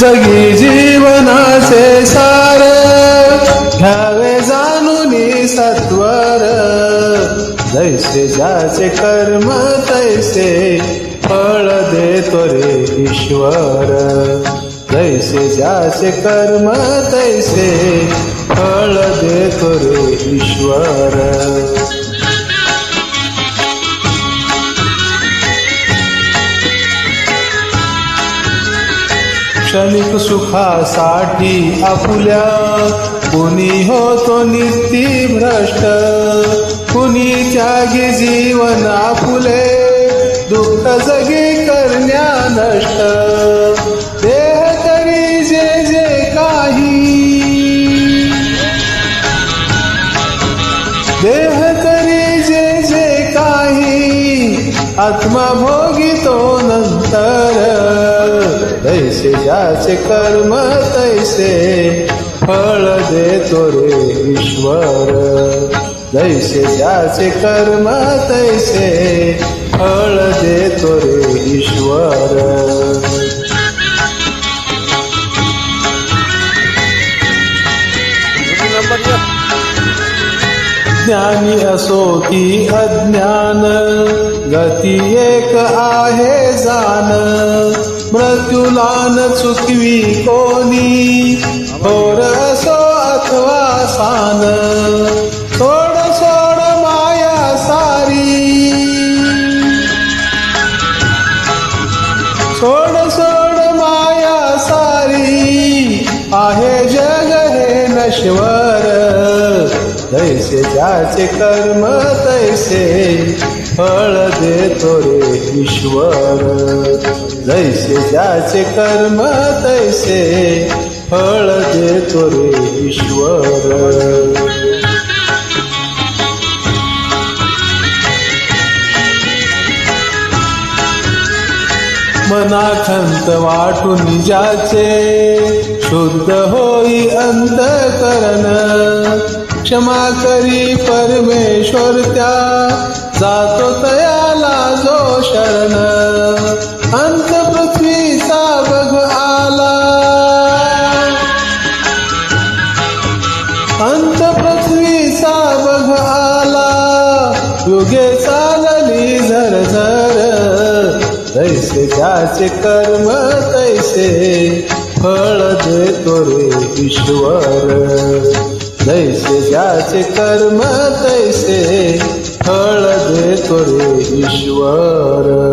जगी जीवनाचे सार घ्यावे जाणूनी सत्वर जैसे ज्याचे कर्म तैसे फळ देतो रे ईश्वर जैसे ज्याचे कर्म तैसे फळ देतो रे ईश्वर क्षणिक सुखासाठी आपुल्या कुणी होतो नित्य भ्रष्ट कुणी त्यागी जीवन आपुले दुःख जगी करण्या नष्ट देह तरी जे जे काही देह तरी जे जे काही आत्मा भोगितो नंतर तैसे ज्याचे कर्म तैसे फळ देतो रे ईश्वर जैसे ज्याचे कर्म तैसे फळ देतो रे ईश्वर ज्ञानी असो की अज्ञान गती एक आहे जाण मृत्यूला न चुकवी कोणी थोर असो अथवा सान सोड सोड माया सारी सोड सोड माया सारी आहे जग हे नश्वर तैसे ज्याचे कर्म तैसे फळ देतो रे ईश्वर जैसे ज्याचे कर्म तैसे फळ देतो रे ईश्वर मनाखंत वाटून ज्याचे शुद्ध होई अंतःकरण क्षमा करी परमेश्वर त्या जातो तयाला जो शरण अंत पृथ्वीचा बघ आला अंत पृथ्वीचा बघ आला युगे चालली झरझर तैसे ज्याचे कर्म तैसे फळ देतो रे ईश्वर जैसे ज्याचे कर्म तैसे फळ देतो रे ईश्वर